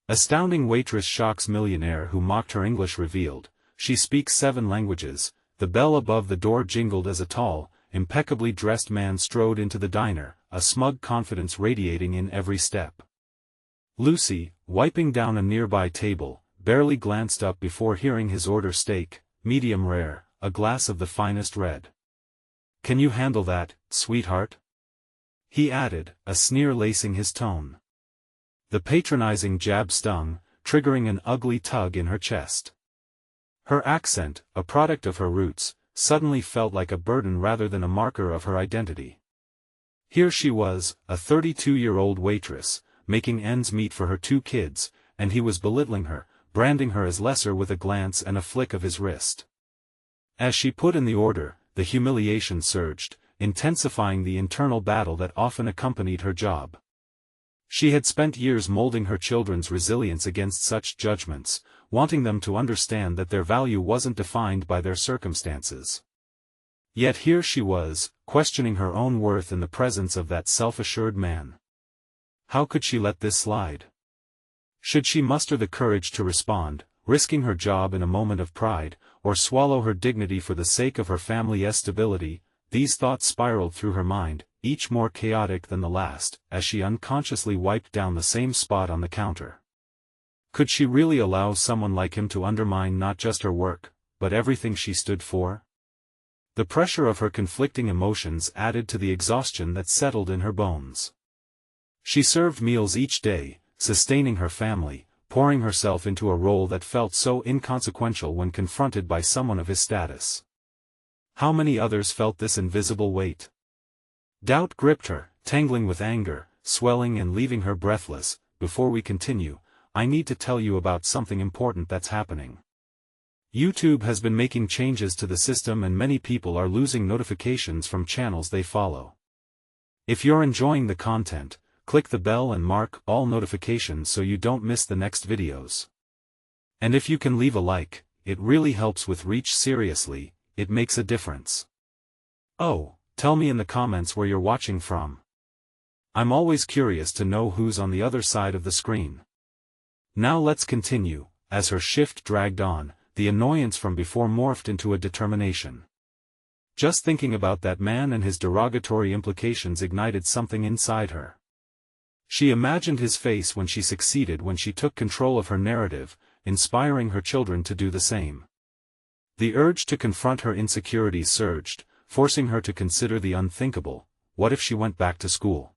Astounding Waitress shocks millionaire who mocked her English revealed. She speaks 7 languages. The bell above the door jingled as a tall, impeccably dressed man strode into the diner, a smug confidence radiating in every step. Lucy, wiping down a nearby table, barely glanced up before hearing his order: steak, medium rare, a glass of the finest red. "Can you handle that, sweetheart?" he added, a sneer lacing his tone. The patronizing jab stung, triggering an ugly tug in her chest. Her accent, a product of her roots, suddenly felt like a burden rather than a marker of her identity. Here she was, a 32-year-old waitress, making ends meet for her 2 kids, and he was belittling her, branding her as lesser with a glance and a flick of his wrist. As she put in the order, the humiliation surged, intensifying the internal battle that often accompanied her job. She had spent years molding her children's resilience against such judgments, wanting them to understand that their value wasn't defined by their circumstances. Yet here she was, questioning her own worth in the presence of that self-assured man. How could she let this slide? Should she muster the courage to respond, risking her job in a moment of pride, or swallow her dignity for the sake of her family's stability? These thoughts spiraled through her mind, each more chaotic than the last, as she unconsciously wiped down the same spot on the counter. Could she really allow someone like him to undermine not just her work, but everything she stood for? The pressure of her conflicting emotions added to the exhaustion that settled in her bones. She served meals each day, sustaining her family, pouring herself into a role that felt so inconsequential when confronted by someone of his status. How many others felt this invisible weight? Doubt gripped her, tangling with anger, swelling and leaving her breathless. Before we continue, I need to tell you about something important that's happening. YouTube has been making changes to the system and many people are losing notifications from channels they follow. If you're enjoying the content, click the bell and mark all notifications so you don't miss the next videos. And if you can leave a like, it really helps with reach. Seriously, it makes a difference. Oh, tell me in the comments where you're watching from. I'm always curious to know who's on the other side of the screen. Now let's continue. As her shift dragged on, the annoyance from before morphed into a determination. Just thinking about that man and his derogatory implications ignited something inside her. She imagined his face when she succeeded, when she took control of her narrative, inspiring her children to do the same. The urge to confront her insecurities surged, forcing her to consider the unthinkable. What if she went back to school?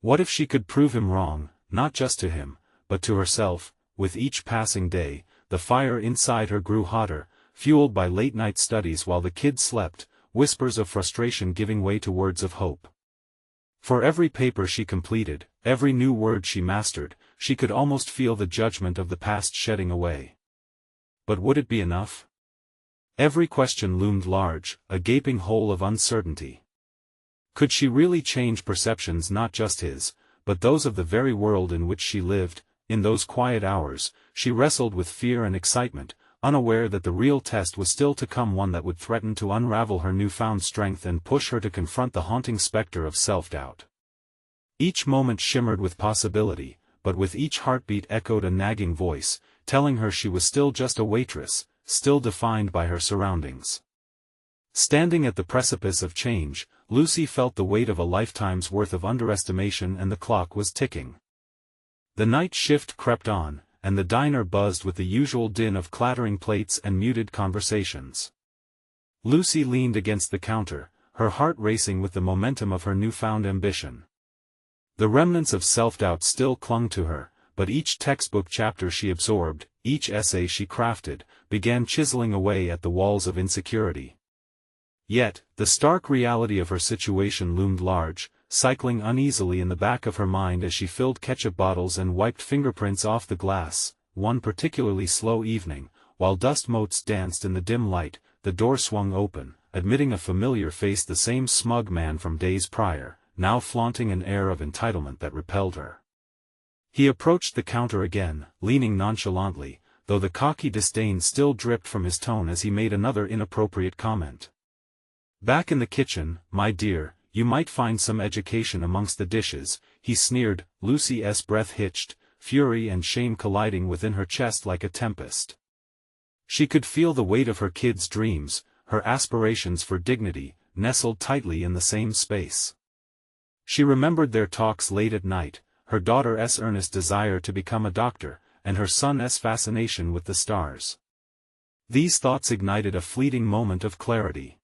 What if she could prove him wrong, not just to him, but to herself? With each passing day, the fire inside her grew hotter, fueled by late-night studies while the kids slept, whispers of frustration giving way to words of hope. For every paper she completed, every new word she mastered, she could almost feel the judgment of the past shedding away. But would it be enough? Every question loomed large, a gaping hole of uncertainty. Could she really change perceptions, not just his, but those of the very world in which she lived? In those quiet hours, she wrestled with fear and excitement, unaware that the real test was still to come, one that would threaten to unravel her newfound strength and push her to confront the haunting specter of self-doubt. Each moment shimmered with possibility, but with each heartbeat echoed a nagging voice, telling her she was still just a waitress, still defined by her surroundings. Standing at the precipice of change, Lucy felt the weight of a lifetime's worth of underestimation, and the clock was ticking. The night shift crept on, and the diner buzzed with the usual din of clattering plates and muted conversations. Lucy leaned against the counter, her heart racing with the momentum of her newfound ambition. The remnants of self-doubt still clung to her, but each textbook chapter she absorbed, each essay she crafted, began chiseling away at the walls of insecurity. Yet, the stark reality of her situation loomed large, cycling uneasily in the back of her mind as she filled ketchup bottles and wiped fingerprints off the glass. One particularly slow evening, while dust motes danced in the dim light, the door swung open, admitting a familiar face, the same smug man from days prior, now flaunting an air of entitlement that repelled her. He approached the counter again, leaning nonchalantly, though the cocky disdain still dripped from his tone as he made another inappropriate comment. "Back in the kitchen, my dear, you might find some education amongst the dishes," he sneered. Lucy's breath hitched, fury and shame colliding within her chest like a tempest. She could feel the weight of her kids' dreams, her aspirations for dignity, nestled tightly in the same space. She remembered their talks late at night, her daughter's earnest desire to become a doctor, and her son's fascination with the stars. These thoughts ignited a fleeting moment of clarity.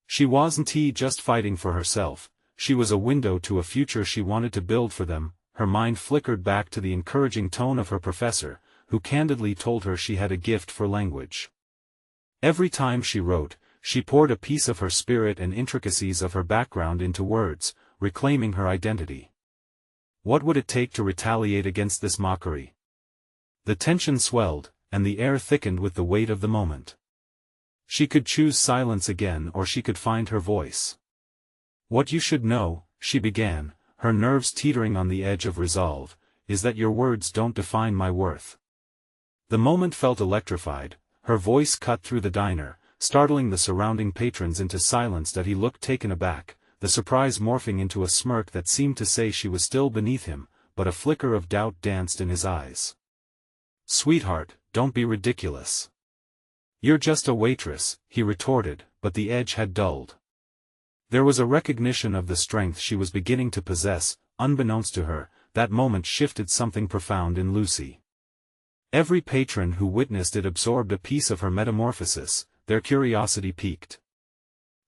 She wasn't just fighting for herself, she was a window to a future she wanted to build for them. Her mind flickered back to the encouraging tone of her professor, who candidly told her she had a gift for language. Every time she wrote, she poured a piece of her spirit and intricacies of her background into words, reclaiming her identity. What would it take to retaliate against this mockery? The tension swelled, and the air thickened with the weight of the moment. She could choose silence again, or she could find her voice. "What you should know," she began, her nerves teetering on the edge of resolve, "is that your words don't define my worth." The moment felt electrified, her voice cut through the diner, startling the surrounding patrons into silence. That he looked taken aback, the surprise morphing into a smirk that seemed to say she was still beneath him, but a flicker of doubt danced in his eyes. "Sweetheart, don't be ridiculous. You're just a waitress," he retorted, but the edge had dulled. There was a recognition of the strength she was beginning to possess. Unbeknownst to her, that moment shifted something profound in Lucy. Every patron who witnessed it absorbed a piece of her metamorphosis, their curiosity piqued.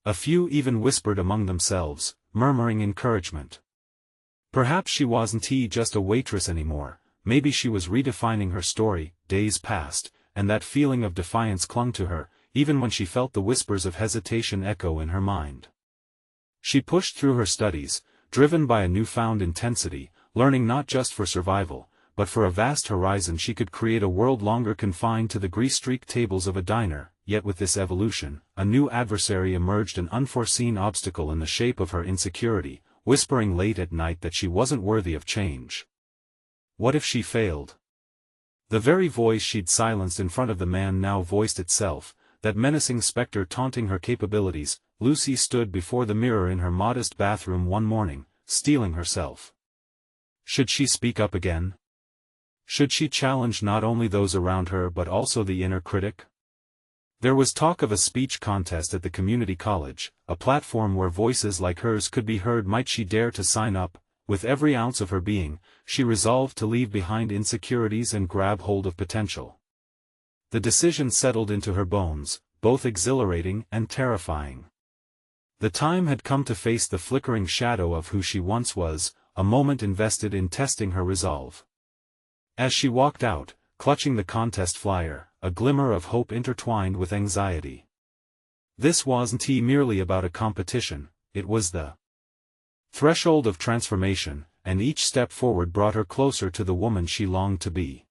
A few even whispered among themselves, murmuring encouragement. Perhaps she wasn't just a waitress anymore, maybe she was redefining her story. Days passed, and that feeling of defiance clung to her, even when she felt the whispers of hesitation echo in her mind. She pushed through her studies, driven by a newfound intensity, learning not just for survival, but for a vast horizon. She could create a world longer confined to the grease-streaked tables of a diner. Yet with this evolution, a new adversary emerged, an unforeseen obstacle in the shape of her insecurity, whispering late at night that she wasn't worthy of change. What if she failed? The very voice she'd silenced in front of the man now voiced itself, that menacing specter taunting her capabilities. Lucy stood before the mirror in her modest bathroom one morning, steeling herself. Should she speak up again? Should she challenge not only those around her but also the inner critic? There was talk of a speech contest at the community college, a platform where voices like hers could be heard. Might she dare to sign up? With every ounce of her being, she resolved to leave behind insecurities and grab hold of potential. The decision settled into her bones, both exhilarating and terrifying. The time had come to face the flickering shadow of who she once was, a moment invested in testing her resolve. As she walked out, clutching the contest flyer, a glimmer of hope intertwined with anxiety. This wasn't merely about a competition, it was the threshold of transformation, and each step forward brought her closer to the woman she longed to be.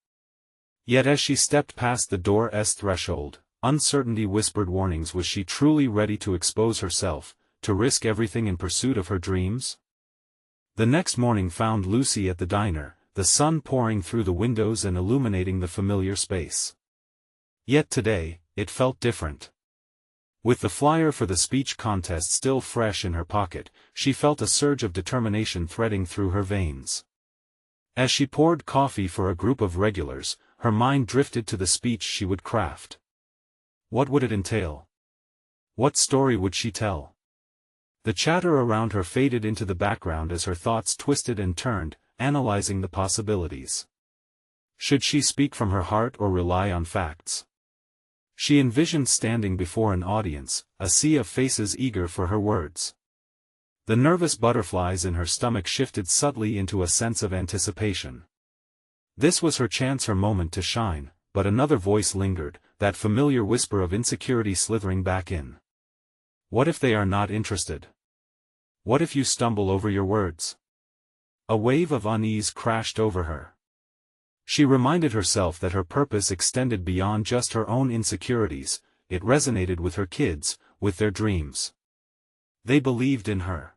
Yet as she stepped past the door's threshold, uncertainty whispered warnings. Was she truly ready to expose herself, to risk everything in pursuit of her dreams? The next morning found Lucy at the diner, the sun pouring through the windows and illuminating the familiar space. Yet today, it felt different. With the flyer for the speech contest still fresh in her pocket, she felt a surge of determination threading through her veins. As she poured coffee for a group of regulars, her mind drifted to the speech she would craft. What would it entail? What story would she tell? The chatter around her faded into the background as her thoughts twisted and turned, analyzing the possibilities. Should she speak from her heart or rely on facts? She envisioned standing before an audience, a sea of faces eager for her words. The nervous butterflies in her stomach shifted subtly into a sense of anticipation. This was her chance, her moment to shine, but another voice lingered, that familiar whisper of insecurity slithering back in. What if they are not interested? What if you stumble over your words? A wave of unease crashed over her. She reminded herself that her purpose extended beyond just her own insecurities. It resonated with her kids, with their dreams. They believed in her.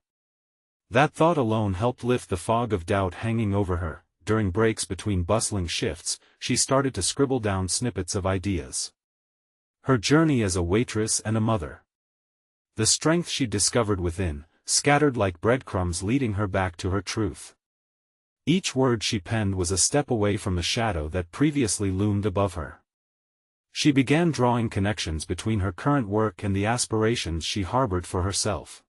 That thought alone helped lift the fog of doubt hanging over her. During breaks between bustling shifts, she started to scribble down snippets of ideas. Her journey as a waitress and a mother. The strength she discovered within, scattered like breadcrumbs leading her back to her truth. Each word she penned was a step away from the shadow that previously loomed above her. She began drawing connections between her current work and the aspirations she harbored for herself.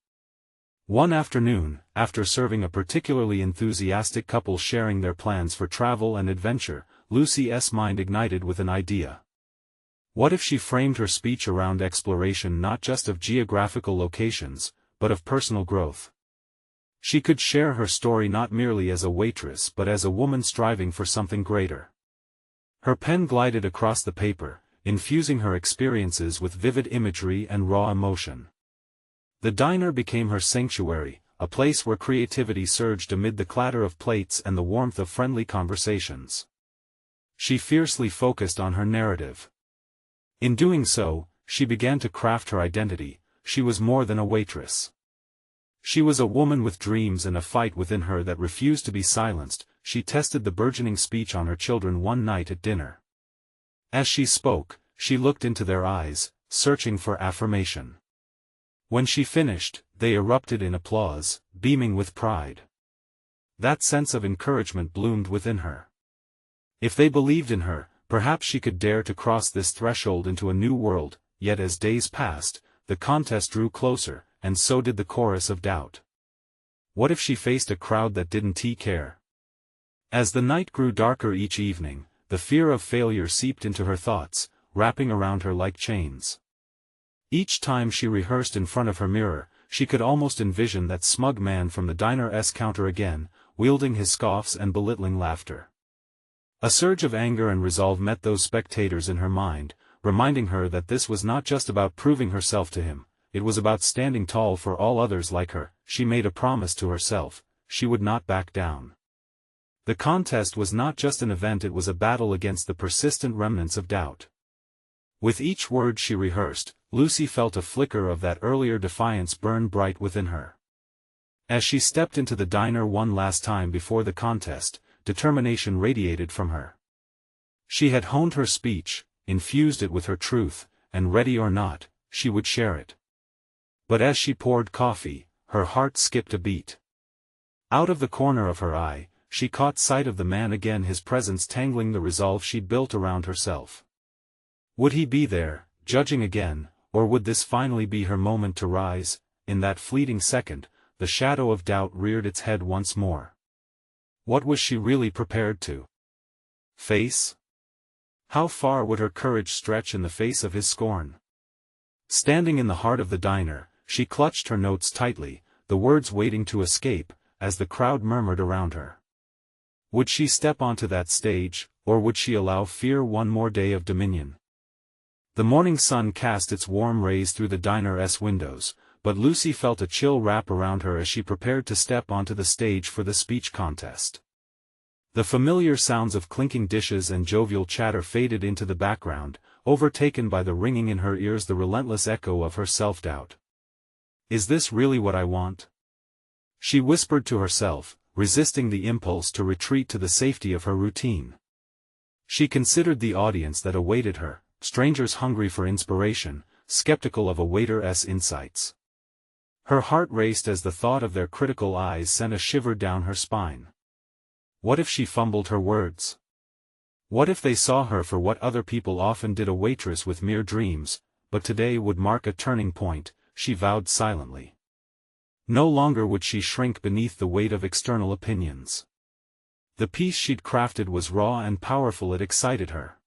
One afternoon, after serving a particularly enthusiastic couple sharing their plans for travel and adventure, Lucy's mind ignited with an idea. What if she framed her speech around exploration not just of geographical locations, but of personal growth? She could share her story not merely as a waitress but as a woman striving for something greater. Her pen glided across the paper, infusing her experiences with vivid imagery and raw emotion. The diner became her sanctuary, a place where creativity surged amid the clatter of plates and the warmth of friendly conversations. She fiercely focused on her narrative. In doing so, she began to craft her identity. She was more than a waitress. She was a woman with dreams and a fight within her that refused to be silenced. She tested the burgeoning speech on her children one night at dinner. As she spoke, she looked into their eyes, searching for affirmation. When she finished, they erupted in applause, beaming with pride. That sense of encouragement bloomed within her. If they believed in her, perhaps she could dare to cross this threshold into a new world. Yet as days passed, the contest drew closer, and so did the chorus of doubt. What if she faced a crowd that didn't care? As the night grew darker each evening, the fear of failure seeped into her thoughts, wrapping around her like chains. Each time she rehearsed in front of her mirror, she could almost envision that smug man from the diner's counter again, wielding his scoffs and belittling laughter. A surge of anger and resolve met those spectators in her mind, reminding her that this was not just about proving herself to him, it was about standing tall for all others like her. She made a promise to herself: she would not back down. The contest was not just an event, it was a battle against the persistent remnants of doubt. With each word she rehearsed, Lucy felt a flicker of that earlier defiance burn bright within her. As she stepped into the diner one last time before the contest, determination radiated from her. She had honed her speech, infused it with her truth, and ready or not, she would share it. But as she poured coffee, her heart skipped a beat. Out of the corner of her eye, she caught sight of the man again, his presence tangling the resolve she'd built around herself. Would he be there, judging again, or would this finally be her moment to rise? In that fleeting second, the shadow of doubt reared its head once more. What was she really prepared to face? How far would her courage stretch in the face of his scorn? Standing in the heart of the diner, she clutched her notes tightly, the words waiting to escape, as the crowd murmured around her. Would she step onto that stage, or would she allow fear one more day of dominion? The morning sun cast its warm rays through the diner's windows, but Lucy felt a chill wrap around her as she prepared to step onto the stage for the speech contest. The familiar sounds of clinking dishes and jovial chatter faded into the background, overtaken by the ringing in her ears, the relentless echo of her self-doubt. Is this really what I want? She whispered to herself, resisting the impulse to retreat to the safety of her routine. She considered the audience that awaited her, strangers hungry for inspiration, skeptical of a waiter's insights. Her heart raced as the thought of their critical eyes sent a shiver down her spine. What if she fumbled her words? What if they saw her for what other people often did, a waitress with mere dreams? But today would mark a turning point, she vowed silently. No longer would she shrink beneath the weight of external opinions. The piece she'd crafted was raw and powerful, it excited her.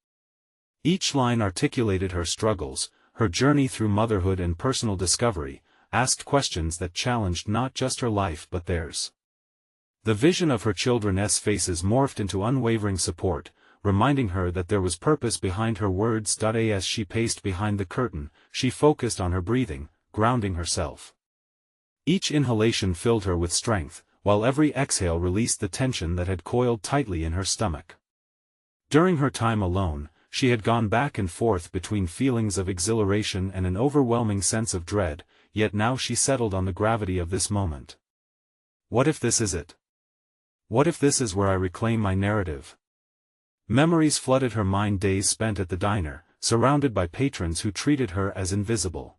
Each line articulated her struggles, her journey through motherhood and personal discovery, asked questions that challenged not just her life but theirs. The vision of her children's faces morphed into unwavering support, reminding her that there was purpose behind her words. As she paced behind the curtain, she focused on her breathing, grounding herself. Each inhalation filled her with strength, while every exhale released the tension that had coiled tightly in her stomach. During her time alone, she had gone back and forth between feelings of exhilaration and an overwhelming sense of dread, yet now she settled on the gravity of this moment. What if this is it? What if this is where I reclaim my narrative? Memories flooded her mind, days spent at the diner, surrounded by patrons who treated her as invisible.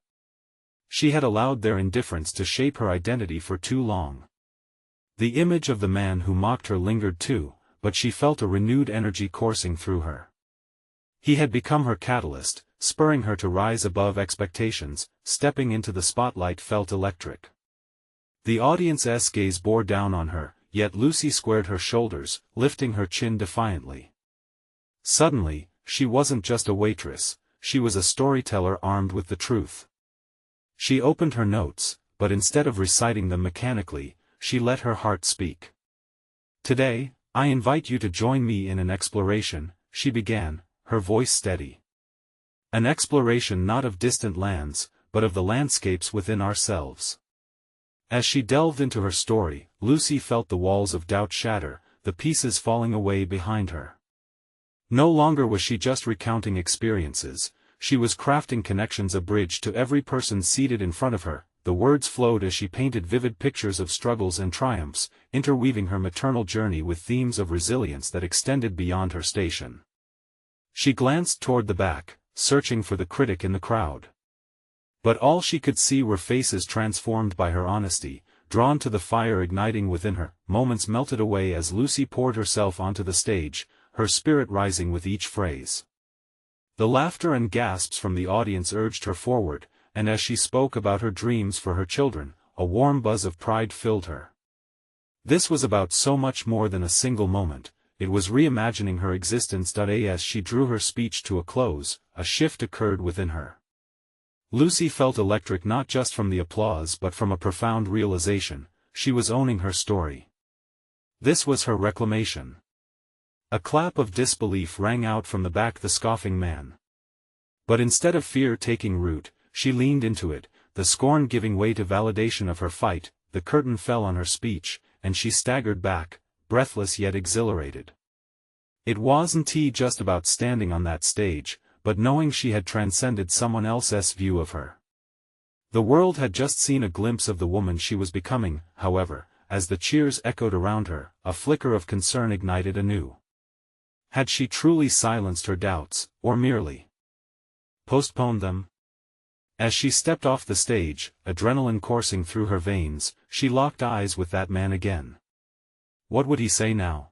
She had allowed their indifference to shape her identity for too long. The image of the man who mocked her lingered too, but she felt a renewed energy coursing through her. He had become her catalyst, spurring her to rise above expectations. Stepping into the spotlight felt electric. The audience's gaze bore down on her, yet Lucy squared her shoulders, lifting her chin defiantly. Suddenly, she wasn't just a waitress, she was a storyteller armed with the truth. She opened her notes, but instead of reciting them mechanically, she let her heart speak. "Today, I invite you to join me in an exploration," she began, her voice steady. "An exploration not of distant lands, but of the landscapes within ourselves." As she delved into her story, Lucy felt the walls of doubt shatter, the pieces falling away behind her. No longer was she just recounting experiences, she was crafting connections, a bridge to every person seated in front of her. The words flowed as she painted vivid pictures of struggles and triumphs, interweaving her maternal journey with themes of resilience that extended beyond her station. She glanced toward the back, searching for the critic in the crowd. But all she could see were faces transformed by her honesty, drawn to the fire igniting within her. Moments melted away as Lucy poured herself onto the stage, her spirit rising with each phrase. The laughter and gasps from the audience urged her forward, and as she spoke about her dreams for her children, a warm buzz of pride filled her. This was about so much more than a single moment, it was reimagining her existence. As she drew her speech to a close, a shift occurred within her. Lucy felt electric not just from the applause but from a profound realization: she was owning her story. This was her reclamation. A clap of disbelief rang out from the back, the scoffing man. But instead of fear taking root, she leaned into it, the scorn giving way to validation of her fight. The curtain fell on her speech, and she staggered back, breathless yet exhilarated. It wasn't just about standing on that stage, but knowing she had transcended someone else's view of her. The world had just seen a glimpse of the woman she was becoming. However, as the cheers echoed around her, a flicker of concern ignited anew. Had she truly silenced her doubts, or merely postponed them? As she stepped off the stage, adrenaline coursing through her veins, she locked eyes with that man again. What would he say now?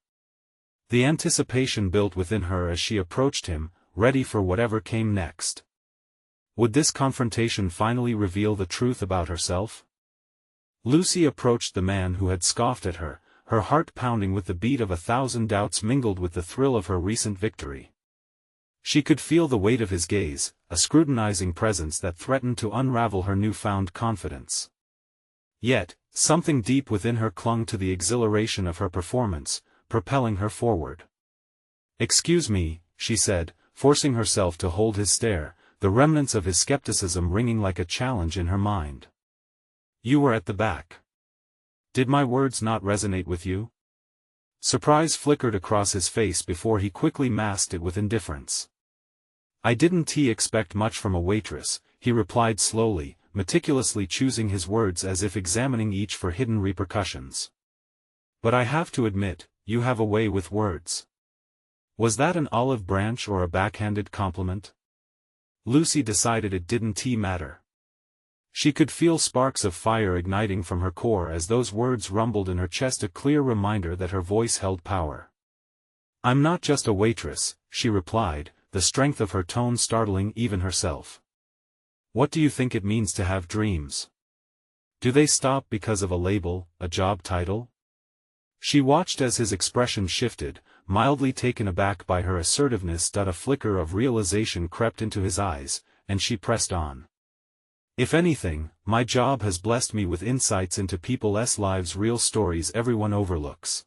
The anticipation built within her as she approached him, ready for whatever came next. Would this confrontation finally reveal the truth about herself? Lucy approached the man who had scoffed at her, her heart pounding with the beat of 1,000 doubts mingled with the thrill of her recent victory. She could feel the weight of his gaze, a scrutinizing presence that threatened to unravel her newfound confidence. Yet, something deep within her clung to the exhilaration of her performance, propelling her forward. "Excuse me," she said, forcing herself to hold his stare, the remnants of his skepticism ringing like a challenge in her mind. "You were at the back. Did my words not resonate with you?" Surprise flickered across his face before he quickly masked it with indifference. "I didn't expect much from a waitress," he replied slowly, meticulously choosing his words as if examining each for hidden repercussions. "But I have to admit, you have a way with words." Was that an olive branch or a backhanded compliment? Lucy decided it didn't matter. She could feel sparks of fire igniting from her core as those words rumbled in her chest, a clear reminder that her voice held power. "I'm not just a waitress," she replied, the strength of her tone startling even herself. "What do you think it means to have dreams? Do they stop because of a label, a job title?" She watched as his expression shifted, mildly taken aback by her assertiveness. A flicker of realization crept into his eyes, and she pressed on. "If anything, my job has blessed me with insights into people's lives, real stories everyone overlooks.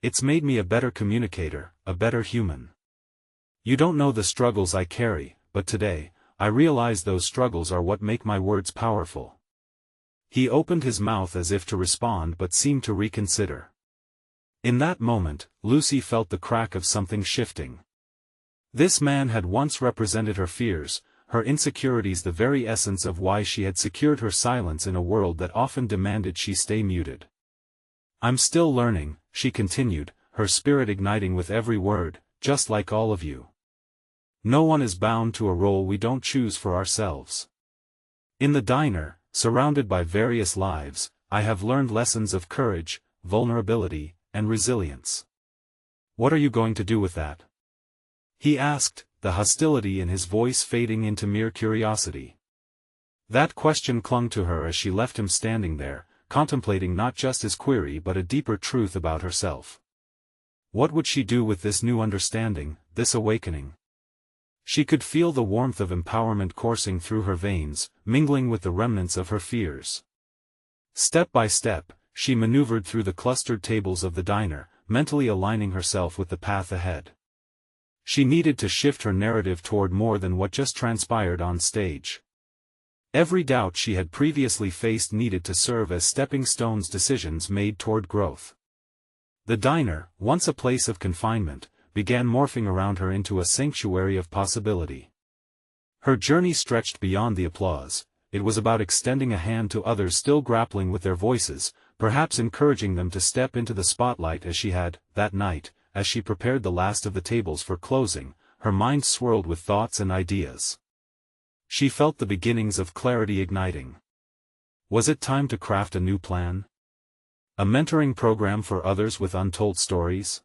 It's made me a better communicator, a better human. You don't know the struggles I carry, but today, I realize those struggles are what make my words powerful." He opened his mouth as if to respond but seemed to reconsider. In that moment, Lucy felt the crack of something shifting. This man had once represented her fears, her insecurities, the very essence of why she had secured her silence in a world that often demanded she stay muted. "I'm still learning," she continued, her spirit igniting with every word, "just like all of you. No one is bound to a role we don't choose for ourselves. In the diner, surrounded by various lives, I have learned lessons of courage, vulnerability, and resilience. "What are you going to do with that?" he asked, the hostility in his voice fading into mere curiosity. That question clung to her as she left him standing there, contemplating not just his query but a deeper truth about herself. What would she do with this new understanding, this awakening? She could feel the warmth of empowerment coursing through her veins, mingling with the remnants of her fears. Step by step, she maneuvered through the clustered tables of the diner, mentally aligning herself with the path ahead. She needed to shift her narrative toward more than what just transpired on stage. Every doubt she had previously faced needed to serve as stepping stones, decisions made toward growth. The diner, once a place of confinement, began morphing around her into a sanctuary of possibility. Her journey stretched beyond the applause. It was about extending a hand to others still grappling with their voices, perhaps encouraging them to step into the spotlight as she had, that night, as she prepared the last of the tables for closing, her mind swirled with thoughts and ideas. She felt the beginnings of clarity igniting. Was it time to craft a new plan? A mentoring program for others with untold stories?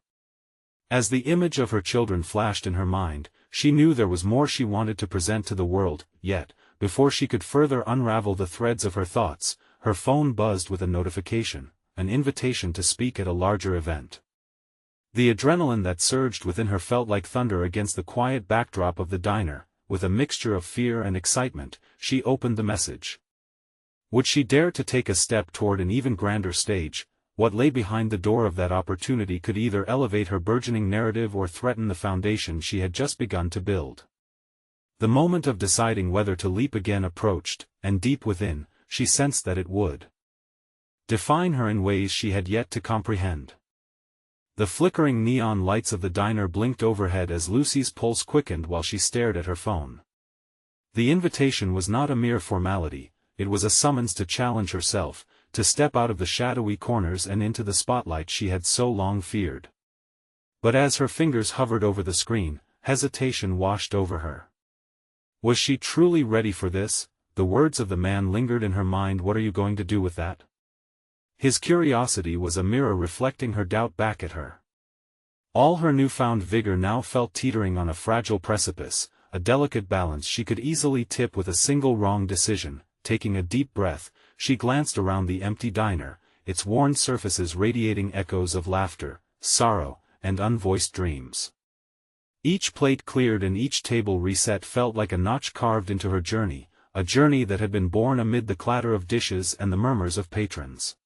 As the image of her children flashed in her mind, she knew there was more she wanted to present to the world, yet, before she could further unravel the threads of her thoughts, her phone buzzed with a notification, an invitation to speak at a larger event. The adrenaline that surged within her felt like thunder against the quiet backdrop of the diner. With a mixture of fear and excitement, she opened the message. Would she dare to take a step toward an even grander stage? What lay behind the door of that opportunity could either elevate her burgeoning narrative or threaten the foundation she had just begun to build. The moment of deciding whether to leap again approached, and deep within, she sensed that it would define her in ways she had yet to comprehend. The flickering neon lights of the diner blinked overhead as Lucy's pulse quickened while she stared at her phone. The invitation was not a mere formality, it was a summons to challenge herself, to step out of the shadowy corners and into the spotlight she had so long feared. But as her fingers hovered over the screen, hesitation washed over her. Was she truly ready for this? The words of the man lingered in her mind. What are you going to do with that? His curiosity was a mirror reflecting her doubt back at her. All her newfound vigor now felt teetering on a fragile precipice, a delicate balance she could easily tip with a single wrong decision. Taking a deep breath, she glanced around the empty diner, its worn surfaces radiating echoes of laughter, sorrow, and unvoiced dreams. Each plate cleared and each table reset felt like a notch carved into her journey, a journey that had been born amid the clatter of dishes and the murmurs of patrons.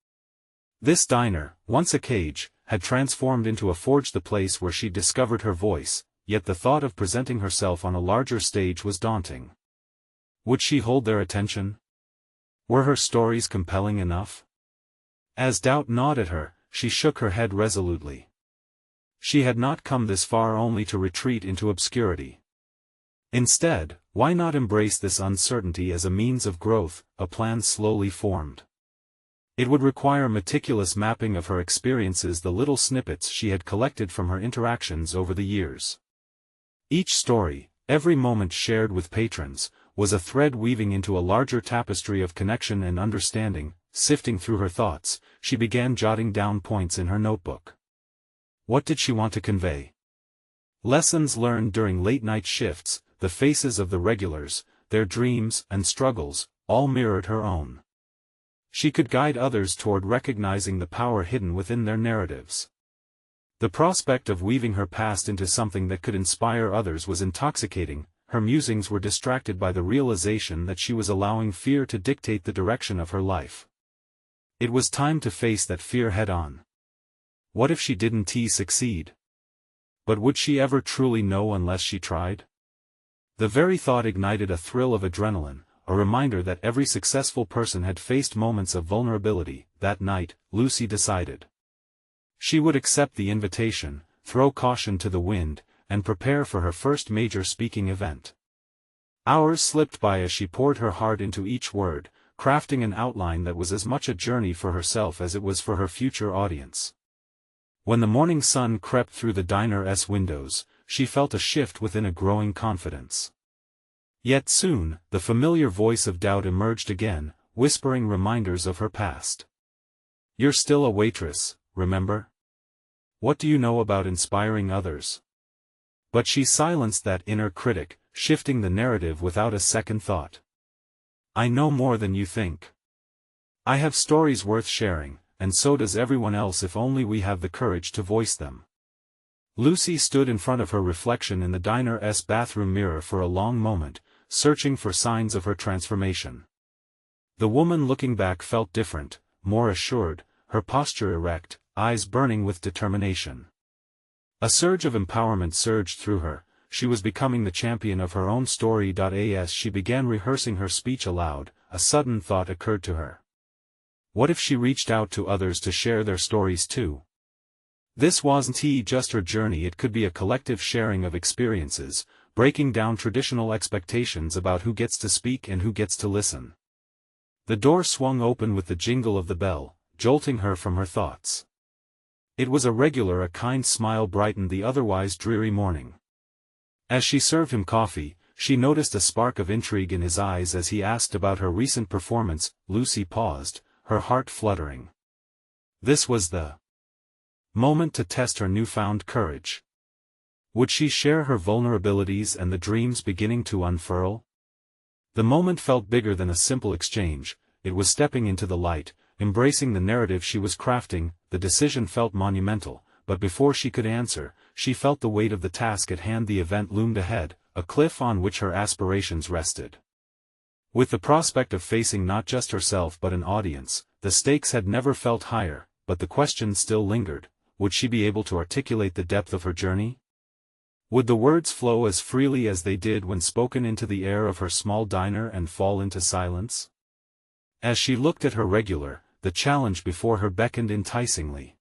This diner, once a cage, had transformed into a forge, the place where she discovered her voice, yet the thought of presenting herself on a larger stage was daunting. Would she hold their attention? Were her stories compelling enough? As doubt gnawed at her, she shook her head resolutely. She had not come this far only to retreat into obscurity. Instead, why not embrace this uncertainty as a means of growth? A plan slowly formed. It would require meticulous mapping of her experiences, the little snippets she had collected from her interactions over the years. Each story, every moment shared with patrons, was a thread weaving into a larger tapestry of connection and understanding. Sifting through her thoughts, she began jotting down points in her notebook. What did she want to convey? Lessons learned during late-night shifts, the faces of the regulars, their dreams and struggles, all mirrored her own. She could guide others toward recognizing the power hidden within their narratives. The prospect of weaving her past into something that could inspire others was intoxicating. Her musings were distracted by the realization that she was allowing fear to dictate the direction of her life. It was time to face that fear head-on. What if she didn't succeed? But would she ever truly know unless she tried? The very thought ignited a thrill of adrenaline, a reminder that every successful person had faced moments of vulnerability. That night, Lucy decided. She would accept the invitation, throw caution to the wind, and prepare for her first major speaking event. Hours slipped by as she poured her heart into each word, crafting an outline that was as much a journey for herself as it was for her future audience. When the morning sun crept through the diner's windows, she felt a shift within, a growing confidence. Yet soon, the familiar voice of doubt emerged again, whispering reminders of her past. "You're still a waitress, remember? What do you know about inspiring others? But she silenced that inner critic, shifting the narrative without a second thought. I know more than you think. I have stories worth sharing, and so does everyone else if only we have the courage to voice them. Lucy stood in front of her reflection in the diner's bathroom mirror for a long moment, searching for signs of her transformation. The woman looking back felt different, more assured, her posture erect, eyes burning with determination. A surge of empowerment surged through her. She was becoming the champion of her own story. As she began rehearsing her speech aloud, a sudden thought occurred to her. What if she reached out to others to share their stories too? This wasn't just her journey, it could be a collective sharing of experiences, breaking down traditional expectations about who gets to speak and who gets to listen. The door swung open with the jingle of the bell, jolting her from her thoughts. It was a kind smile brightened the otherwise dreary morning. As she served him coffee, she noticed a spark of intrigue in his eyes as he asked about her recent performance. Lucy paused, her heart fluttering. This was the moment to test her newfound courage. Would she share her vulnerabilities and the dreams beginning to unfurl? The moment felt bigger than a simple exchange. It was stepping into the light, embracing the narrative she was crafting. The decision felt monumental, but before she could answer, she felt the weight of the task at hand. The event loomed ahead, a cliff on which her aspirations rested. With the prospect of facing not just herself but an audience, the stakes had never felt higher, but the question still lingered. Would she be able to articulate the depth of her journey? Would the words flow as freely as they did when spoken into the air of her small diner and fall into silence? As she looked at her regular, the challenge before her beckoned enticingly.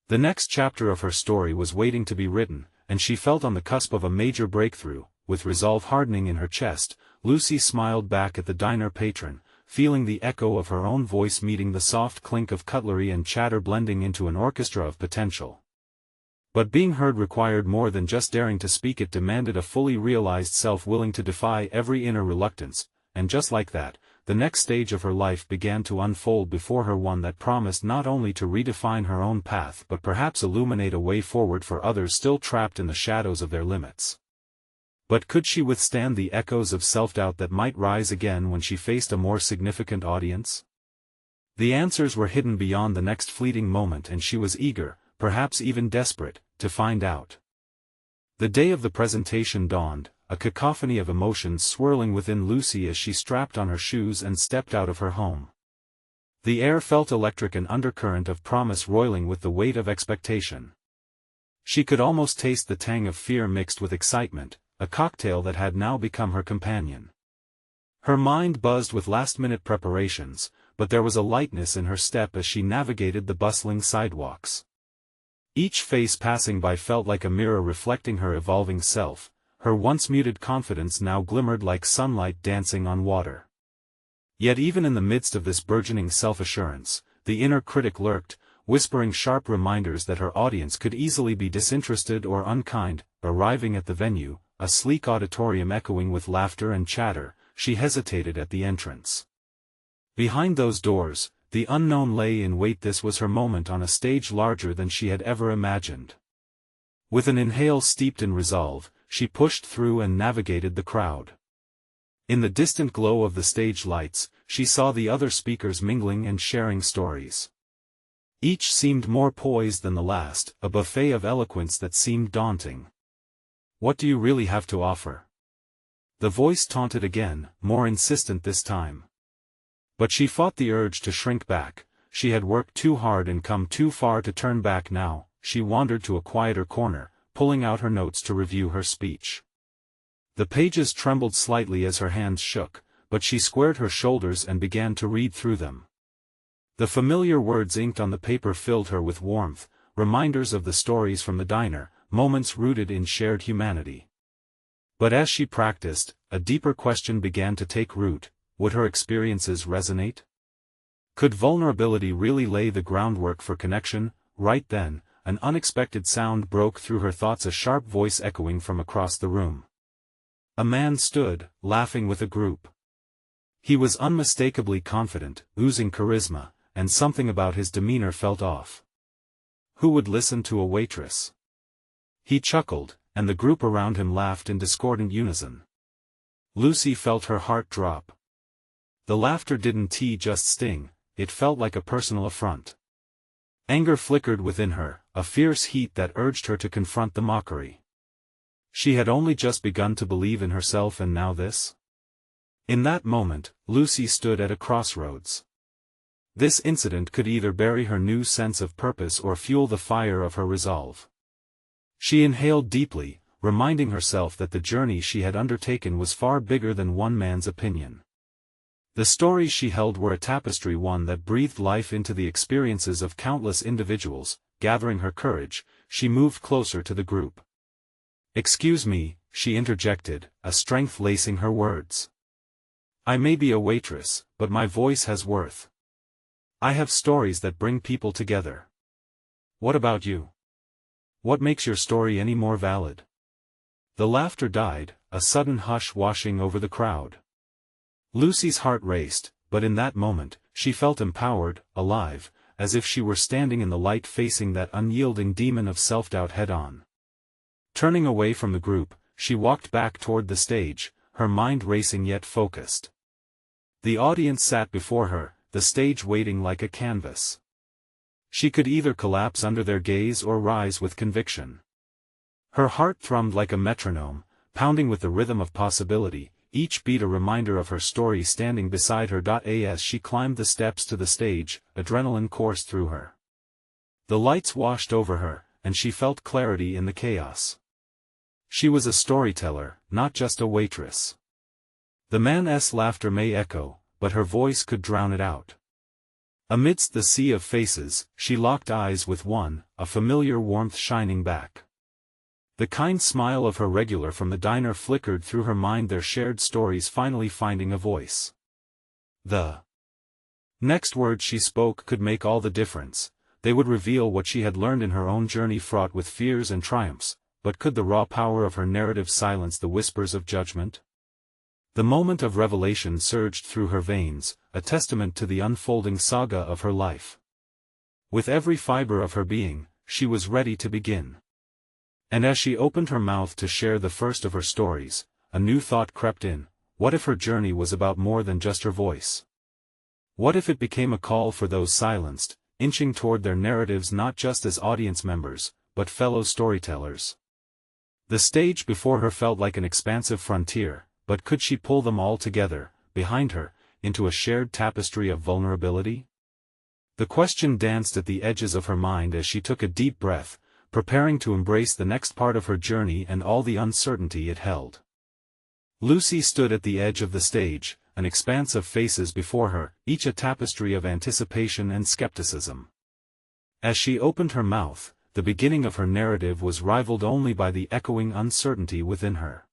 The next chapter of her story was waiting to be written, and she felt on the cusp of a major breakthrough. With resolve hardening in her chest, Lucy smiled back at the diner patron, feeling the echo of her own voice meeting the soft clink of cutlery and chatter blending into an orchestra of potential. But being heard required more than just daring to speak. It demanded a fully realized self willing to defy every inner reluctance, and just like that, the next stage of her life began to unfold before her, one that promised not only to redefine her own path but perhaps illuminate a way forward for others still trapped in the shadows of their limits. But could she withstand the echoes of self-doubt that might rise again when she faced a more significant audience? The answers were hidden beyond the next fleeting moment, and she was eager, perhaps even desperate, to find out. The day of the presentation dawned, a cacophony of emotions swirling within Lucy as she strapped on her shoes and stepped out of her home. The air felt electric, an undercurrent of promise roiling with the weight of expectation. She could almost taste the tang of fear mixed with excitement, a cocktail that had now become her companion. Her mind buzzed with last-minute preparations, but there was a lightness in her step as she navigated the bustling sidewalks. Each face passing by felt like a mirror reflecting her evolving self. Her once muted confidence now glimmered like sunlight dancing on water. Yet even in the midst of this burgeoning self-assurance, the inner critic lurked, whispering sharp reminders that her audience could easily be disinterested or unkind. Arriving at the venue, a sleek auditorium echoing with laughter and chatter, she hesitated at the entrance. Behind those doors, the unknown lay in wait. This was her moment on a stage larger than she had ever imagined. With an inhale steeped in resolve, she pushed through and navigated the crowd. In the distant glow of the stage lights, she saw the other speakers mingling and sharing stories. Each seemed more poised than the last, a buffet of eloquence that seemed daunting. What do you really have to offer? The voice taunted again, more insistent this time. But she fought the urge to shrink back. She had worked too hard and come too far to turn back now. She wandered to a quieter corner, pulling out her notes to review her speech. The pages trembled slightly as her hands shook, but she squared her shoulders and began to read through them. The familiar words inked on the paper filled her with warmth, reminders of the stories from the diner, moments rooted in shared humanity. But as she practiced, a deeper question began to take root. Would her experiences resonate? Could vulnerability really lay the groundwork for connection? Right then, an unexpected sound broke through her thoughts, a sharp voice echoing from across the room. A man stood, laughing with a group. He was unmistakably confident, oozing charisma, and something about his demeanor felt off. Who would listen to a waitress? He chuckled, and the group around him laughed in discordant unison. Lucy felt her heart drop. The laughter didn't just sting, it felt like a personal affront. Anger flickered within her, a fierce heat that urged her to confront the mockery. She had only just begun to believe in herself, and now this? In that moment, Lucy stood at a crossroads. This incident could either bury her new sense of purpose or fuel the fire of her resolve. She inhaled deeply, reminding herself that the journey she had undertaken was far bigger than one man's opinion. The stories she held were a tapestry, one that breathed life into the experiences of countless individuals. Gathering her courage, she moved closer to the group. "Excuse me," she interjected, a strength lacing her words. "I may be a waitress, but my voice has worth. I have stories that bring people together. What about you? What makes your story any more valid?" The laughter died, a sudden hush washing over the crowd. Lucy's heart raced, but in that moment, she felt empowered, alive, as if she were standing in the light facing that unyielding demon of self-doubt head-on. Turning away from the group, she walked back toward the stage, her mind racing yet focused. The audience sat before her, the stage waiting like a canvas. She could either collapse under their gaze or rise with conviction. Her heart thrummed like a metronome, pounding with the rhythm of possibility, each beat a reminder of her story standing beside her. As she climbed the steps to the stage, adrenaline coursed through her. The lights washed over her, and she felt clarity in the chaos. She was a storyteller, not just a waitress. The man's laughter may echo, but her voice could drown it out. Amidst the sea of faces, she locked eyes with one, a familiar warmth shining back. The kind smile of her regular from the diner flickered through her mind, their shared stories finally finding a voice. The next words she spoke could make all the difference. They would reveal what she had learned in her own journey fraught with fears and triumphs, but could the raw power of her narrative silence the whispers of judgment? The moment of revelation surged through her veins, a testament to the unfolding saga of her life. With every fiber of her being, she was ready to begin. And as she opened her mouth to share the first of her stories, a new thought crept in. What if her journey was about more than just her voice? What if it became a call for those silenced, inching toward their narratives not just as audience members, but fellow storytellers? The stage before her felt like an expansive frontier, but could she pull them all together, behind her, into a shared tapestry of vulnerability? The question danced at the edges of her mind as she took a deep breath, preparing to embrace the next part of her journey and all the uncertainty it held. Lucy stood at the edge of the stage, an expanse of faces before her, each a tapestry of anticipation and skepticism. As she opened her mouth, the beginning of her narrative was rivaled only by the echoing uncertainty within her.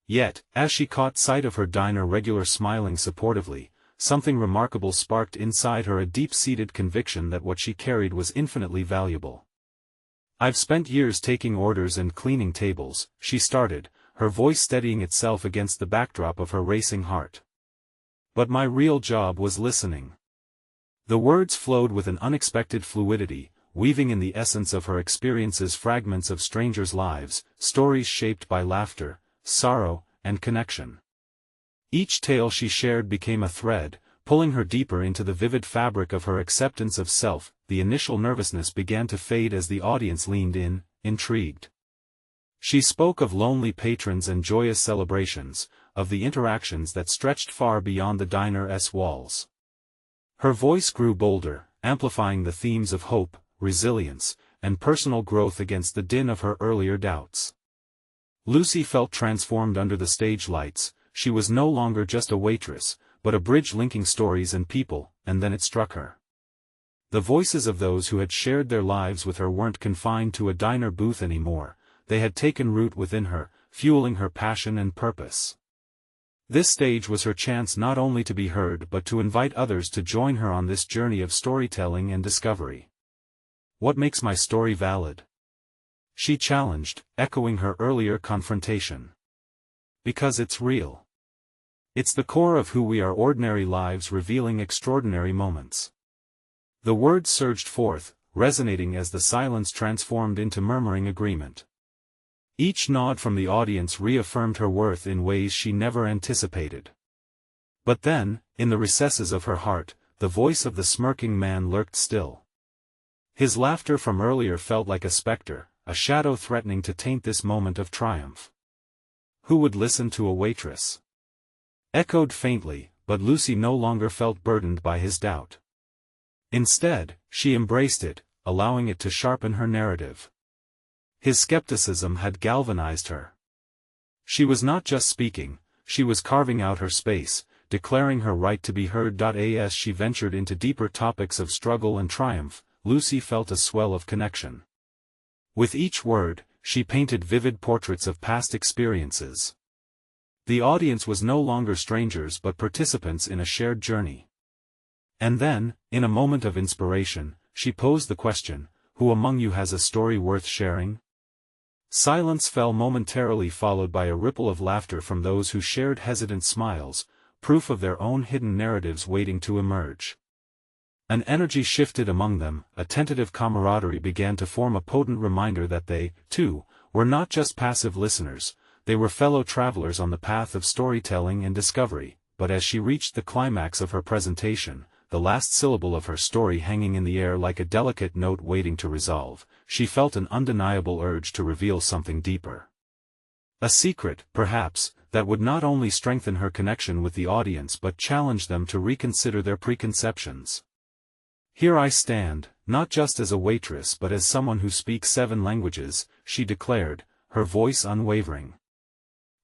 Yet, as she caught sight of her diner regular smiling supportively, something remarkable sparked inside her, a deep-seated conviction that what she carried was infinitely valuable. "I've spent years taking orders and cleaning tables," she started, her voice steadying itself against the backdrop of her racing heart. "But my real job was listening." The words flowed with an unexpected fluidity, weaving in the essence of her experiences fragments of strangers' lives, stories shaped by laughter, sorrow, and connection. Each tale she shared became a thread, pulling her deeper into the vivid fabric of her acceptance of self. The initial nervousness began to fade as the audience leaned in, intrigued. She spoke of lonely patrons and joyous celebrations, of the interactions that stretched far beyond the diner's walls. Her voice grew bolder, amplifying the themes of hope, resilience, and personal growth against the din of her earlier doubts. Lucy felt transformed under the stage lights. She was no longer just a waitress, but a bridge linking stories and people. And then it struck her. The voices of those who had shared their lives with her weren't confined to a diner booth anymore. They had taken root within her, fueling her passion and purpose. This stage was her chance not only to be heard but to invite others to join her on this journey of storytelling and discovery. "What makes my story valid?" she challenged, echoing her earlier confrontation. "Because it's real. It's the core of who we are, ordinary lives revealing extraordinary moments." The words surged forth, resonating as the silence transformed into murmuring agreement. Each nod from the audience reaffirmed her worth in ways she never anticipated. But then, in the recesses of her heart, the voice of the smirking man lurked still. His laughter from earlier felt like a specter, a shadow threatening to taint this moment of triumph. "Who would listen to a waitress?" echoed faintly, but Lucy no longer felt burdened by his doubt. Instead, she embraced it, allowing it to sharpen her narrative. His skepticism had galvanized her. She was not just speaking, she was carving out her space, declaring her right to be heard. As she ventured into deeper topics of struggle and triumph, Lucy felt a swell of connection. With each word, she painted vivid portraits of past experiences. The audience was no longer strangers but participants in a shared journey. And then, in a moment of inspiration, she posed the question, "Who among you has a story worth sharing?" Silence fell momentarily, followed by a ripple of laughter from those who shared hesitant smiles, proof of their own hidden narratives waiting to emerge. An energy shifted among them, a tentative camaraderie began to form, a potent reminder that they, too, were not just passive listeners, they were fellow travelers on the path of storytelling and discovery. But as she reached the climax of her presentation, the last syllable of her story hanging in the air like a delicate note waiting to resolve, she felt an undeniable urge to reveal something deeper. A secret, perhaps, that would not only strengthen her connection with the audience but challenge them to reconsider their preconceptions. "Here I stand, not just as a waitress but as someone who speaks 7 languages, she declared, her voice unwavering.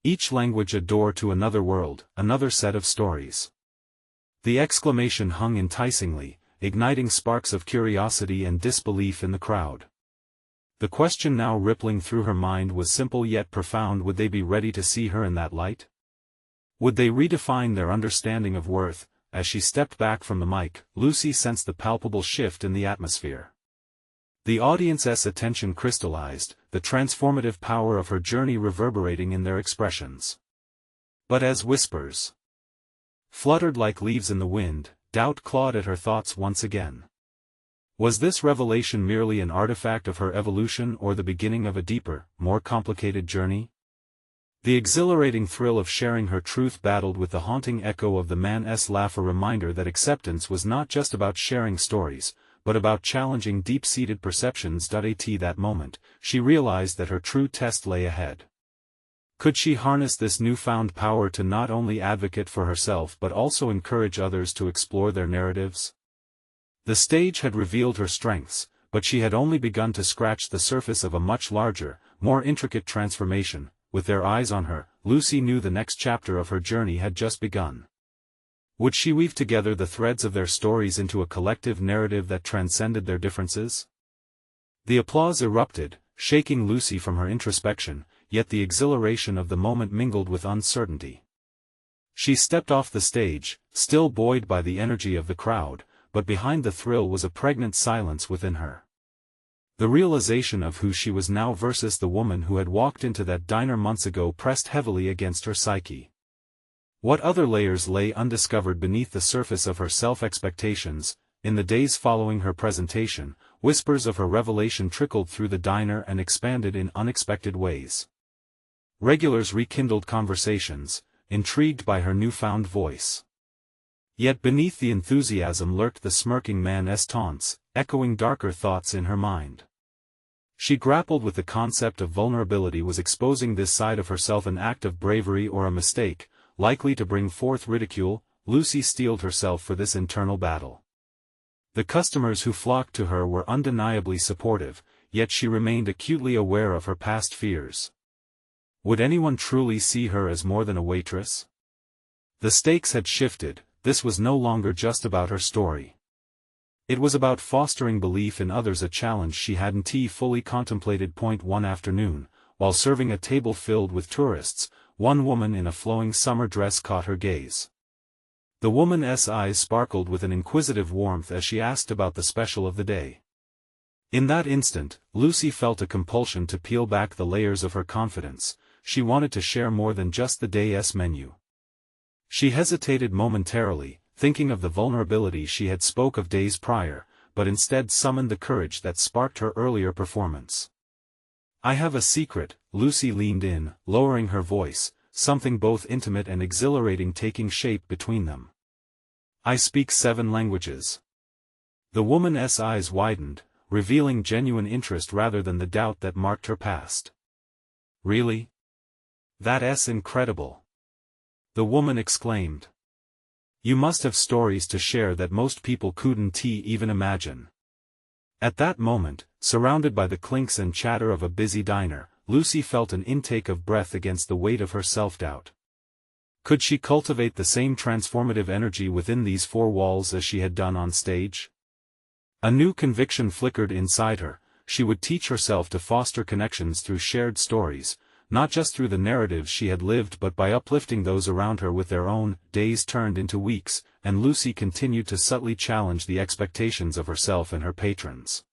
"Each language a door to another world, another set of stories." The exclamation hung enticingly, igniting sparks of curiosity and disbelief in the crowd. The question now rippling through her mind was simple yet profound: would they be ready to see her in that light? Would they redefine their understanding of worth? As she stepped back from the mic, Lucy sensed the palpable shift in the atmosphere. The audience's attention crystallized, the transformative power of her journey reverberating in their expressions. But as whispers fluttered like leaves in the wind, doubt clawed at her thoughts once again. Was this revelation merely an artifact of her evolution or the beginning of a deeper, more complicated journey? The exhilarating thrill of sharing her truth battled with the haunting echo of the man's laugh, a reminder that acceptance was not just about sharing stories, but about challenging deep-seated perceptions. At that moment, she realized that her true test lay ahead. Could she harness this newfound power to not only advocate for herself but also encourage others to explore their narratives? The stage had revealed her strengths, but she had only begun to scratch the surface of a much larger, more intricate transformation. With their eyes on her, Lucy knew the next chapter of her journey had just begun. Would she weave together the threads of their stories into a collective narrative that transcended their differences? The applause erupted, shaking Lucy from her introspection, yet the exhilaration of the moment mingled with uncertainty. She stepped off the stage, still buoyed by the energy of the crowd, but behind the thrill was a pregnant silence within her. The realization of who she was now versus the woman who had walked into that diner months ago pressed heavily against her psyche. What other layers lay undiscovered beneath the surface of her self-expectations? In the days following her presentation, whispers of her revelation trickled through the diner and expanded in unexpected ways. Regulars rekindled conversations, intrigued by her newfound voice. Yet beneath the enthusiasm lurked the smirking man's taunts, echoing darker thoughts in her mind. She grappled with the concept of vulnerability. Was exposing this side of herself an act of bravery or a mistake, likely to bring forth ridicule? Lucy steeled herself for this internal battle. The customers who flocked to her were undeniably supportive, yet she remained acutely aware of her past fears. Would anyone truly see her as more than a waitress? The stakes had shifted. This was no longer just about her story. It was about fostering belief in others, a challenge she hadn't fully contemplated. One afternoon, while serving a table filled with tourists, one woman in a flowing summer dress caught her gaze. The woman's eyes sparkled with an inquisitive warmth as she asked about the special of the day. In that instant, Lucy felt a compulsion to peel back the layers of her confidence. She wanted to share more than just the day's menu. She hesitated momentarily, thinking of the vulnerability she had spoke of days prior, but instead summoned the courage that sparked her earlier performance. "I have a secret," Lucy leaned in, lowering her voice, something both intimate and exhilarating taking shape between them. "I speak 7 languages." The woman's eyes widened, revealing genuine interest rather than the doubt that marked her past. "Really? That's incredible!" the woman exclaimed. "You must have stories to share that most people couldn't even imagine." At that moment, surrounded by the clinks and chatter of a busy diner, Lucy felt an intake of breath against the weight of her self-doubt. Could she cultivate the same transformative energy within these 4 walls as she had done on stage? A new conviction flickered inside her: she would teach herself to foster connections through shared stories, not just through the narratives she had lived but by uplifting those around her with their own. Days turned into weeks, and Lucy continued to subtly challenge the expectations of herself and her patrons.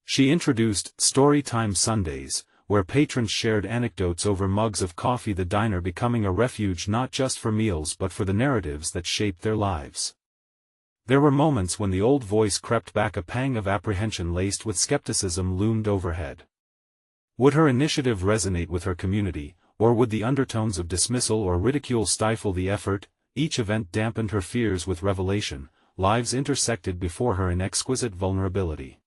She introduced Storytime Sundays, where patrons shared anecdotes over mugs of coffee, the diner becoming a refuge not just for meals but for the narratives that shaped their lives. There were moments when the old voice crept back, a pang of apprehension laced with skepticism loomed overhead. Would her initiative resonate with her community, or would the undertones of dismissal or ridicule stifle the effort? Each event dampened her fears with revelation. Lives intersected before her in exquisite vulnerability.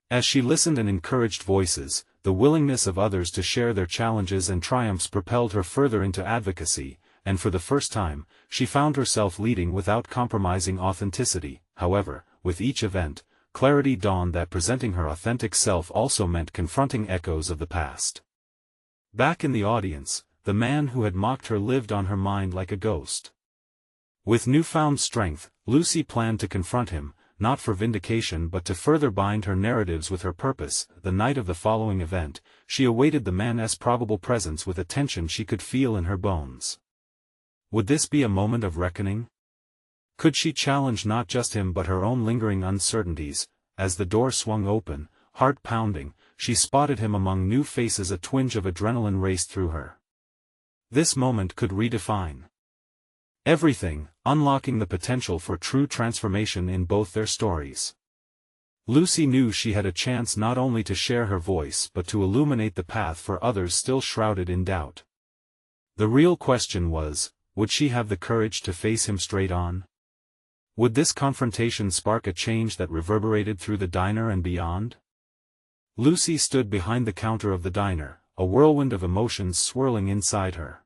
As she listened and encouraged voices, the willingness of others to share their challenges and triumphs propelled her further into advocacy, and for the first time, she found herself leading without compromising authenticity. However, with each event, clarity dawned that presenting her authentic self also meant confronting echoes of the past. Back in the audience, the man who had mocked her lived on her mind like a ghost. With newfound strength, Lucy planned to confront him, not for vindication but to further bind her narratives with her purpose. The night of the following event, she awaited the man's probable presence with a tension she could feel in her bones. Would this be a moment of reckoning? Could she challenge not just him but her own lingering uncertainties? As the door swung open, heart pounding, she spotted him among new faces. A twinge of adrenaline raced through her. This moment could redefine everything, unlocking the potential for true transformation in both their stories. Lucy knew she had a chance not only to share her voice but to illuminate the path for others still shrouded in doubt. The real question was, would she have the courage to face him straight on? Would this confrontation spark a change that reverberated through the diner and beyond? Lucy stood behind the counter of the diner, a whirlwind of emotions swirling inside her.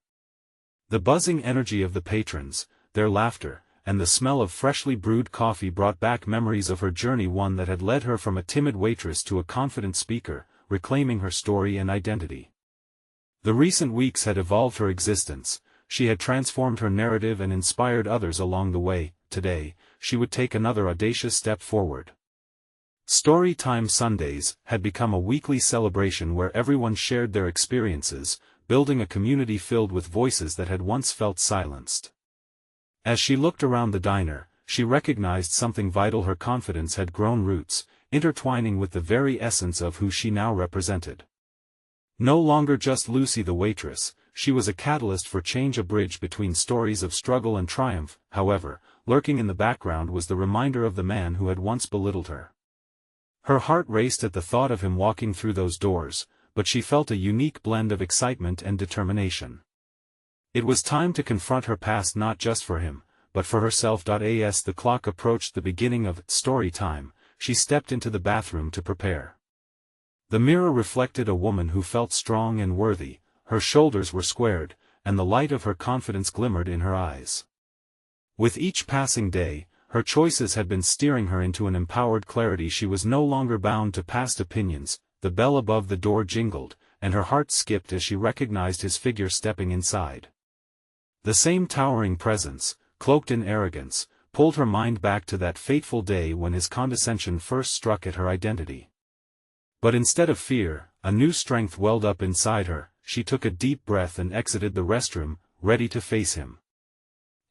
The buzzing energy of the patrons, their laughter, and the smell of freshly brewed coffee brought back memories of her journey, one that had led her from a timid waitress to a confident speaker, reclaiming her story and identity. The recent weeks had evolved her existence. She had transformed her narrative and inspired others along the way. Today, she would take another audacious step forward. Storytime Sundays had become a weekly celebration where everyone shared their experiences, building a community filled with voices that had once felt silenced. As she looked around the diner, she recognized something vital: her confidence had grown roots, intertwining with the very essence of who she now represented. No longer just Lucy the waitress, she was a catalyst for change, a bridge between stories of struggle and triumph. However, lurking in the background was the reminder of the man who had once belittled her. Her heart raced at the thought of him walking through those doors, but she felt a unique blend of excitement and determination. It was time to confront her past, not just for him, but for herself. As the clock approached the beginning of story time, she stepped into the bathroom to prepare. The mirror reflected a woman who felt strong and worthy. Her shoulders were squared, and the light of her confidence glimmered in her eyes. With each passing day, her choices had been steering her into an empowered clarity. She was no longer bound to past opinions. The bell above the door jingled, and her heart skipped as she recognized his figure stepping inside. The same towering presence, cloaked in arrogance, pulled her mind back to that fateful day when his condescension first struck at her identity. But instead of fear, a new strength welled up inside her. She took a deep breath and exited the restroom, ready to face him.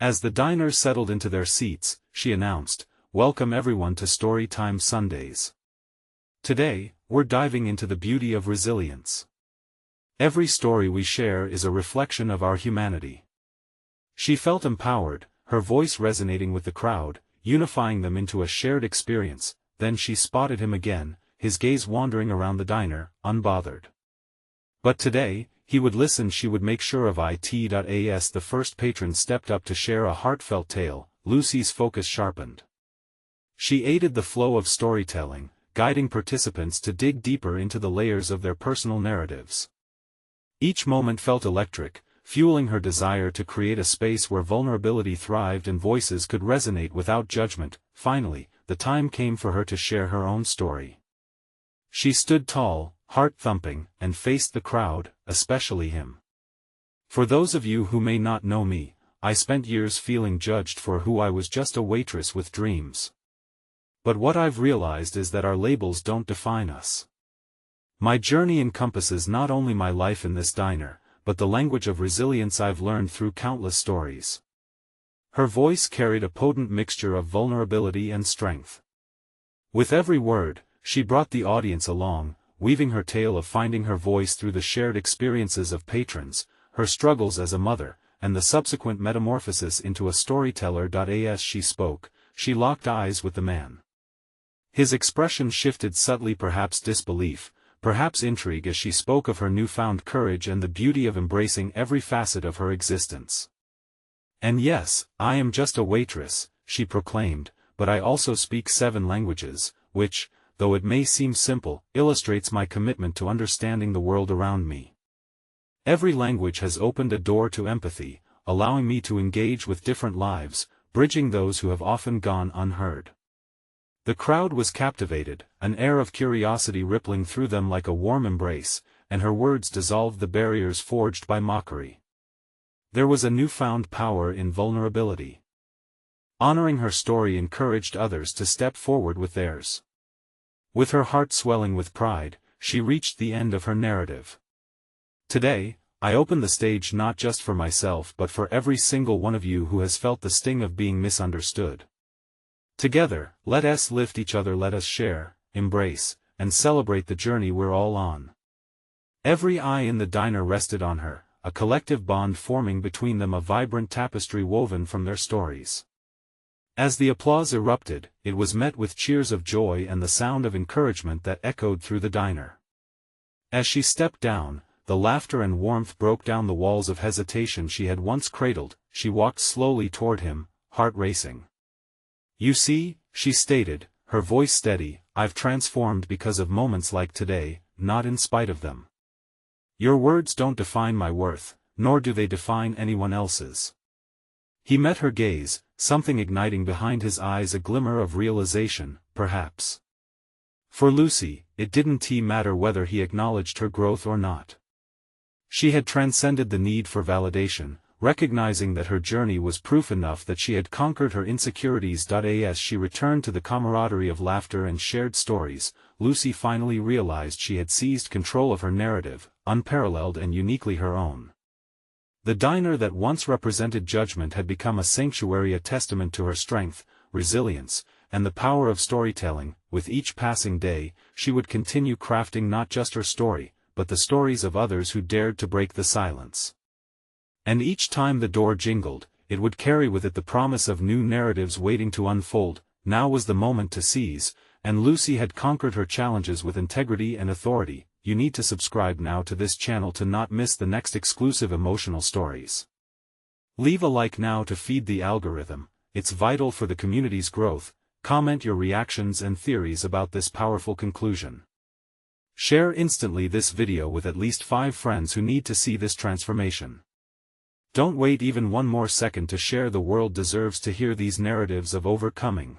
As the diners settled into their seats, she announced, "Welcome everyone to Storytime Sundays. Today, we're diving into the beauty of resilience. Every story we share is a reflection of our humanity." She felt empowered, her voice resonating with the crowd, unifying them into a shared experience. then she spotted him again, his gaze wandering around the diner, unbothered. But today, he would listen. She would make sure of it. As the first patron stepped up to share a heartfelt tale, Lucy's focus sharpened. She aided the flow of storytelling, guiding participants to dig deeper into the layers of their personal narratives. Each moment felt electric, fueling her desire to create a space where vulnerability thrived and voices could resonate without judgment. Finally, the time came for her to share her own story. She stood tall, heart-thumping, and faced the crowd, especially him. For those of you who may not know me, I spent years feeling judged for who I was, just a waitress with dreams. But what I've realized is that our labels don't define us. My journey encompasses not only my life in this diner, but the language of resilience I've learned through countless stories. Her voice carried a potent mixture of vulnerability and strength. With every word, she brought the audience along, weaving her tale of finding her voice through the shared experiences of patrons, her struggles as a mother, and the subsequent metamorphosis into a storyteller. As she spoke, she locked eyes with the man. His expression shifted subtly, perhaps disbelief, perhaps intrigue, as she spoke of her newfound courage and the beauty of embracing every facet of her existence. "And yes, I am just a waitress," she proclaimed, "but I also speak 7 languages, which, though it may seem simple, illustrates my commitment to understanding the world around me. Every language has opened a door to empathy, allowing me to engage with different lives, bridging those who have often gone unheard." The crowd was captivated, an air of curiosity rippling through them like a warm embrace, and her words dissolved the barriers forged by mockery. There was a newfound power in vulnerability. Honoring her story encouraged others to step forward with theirs. With her heart swelling with pride, she reached the end of her narrative. "Today, I open the stage not just for myself but for every single one of you who has felt the sting of being misunderstood. Together, let us lift each other, let us share, embrace, and celebrate the journey we're all on." Every eye in the diner rested on her, a collective bond forming between them, a vibrant tapestry woven from their stories. As the applause erupted, it was met with cheers of joy and the sound of encouragement that echoed through the diner. As she stepped down, the laughter and warmth broke down the walls of hesitation she had once cradled. She walked slowly toward him, heart racing. "You see," she stated, her voice steady, "I've transformed because of moments like today, not in spite of them. Your words don't define my worth, nor do they define anyone else's." He met her gaze, something igniting behind his eyes, a glimmer of realization, perhaps. For Lucy, it didn't matter whether he acknowledged her growth or not. She had transcended the need for validation, recognizing that her journey was proof enough that she had conquered her insecurities. As she returned to the camaraderie of laughter and shared stories, Lucy finally realized she had seized control of her narrative, unparalleled and uniquely her own. The diner that once represented judgment had become a sanctuary, a testament to her strength, resilience, and the power of storytelling. With each passing day, she would continue crafting not just her story, but the stories of others who dared to break the silence. And each time the door jingled, it would carry with it the promise of new narratives waiting to unfold. Now was the moment to seize, and Lucy had conquered her challenges with integrity and authority. You need to subscribe now to this channel to not miss the next exclusive emotional stories. Leave a like now to feed the algorithm, it's vital for the community's growth. Comment your reactions and theories about this powerful conclusion. Share instantly this video with at least 5 friends who need to see this transformation. Don't wait even one more second to share. The world deserves to hear these narratives of overcoming.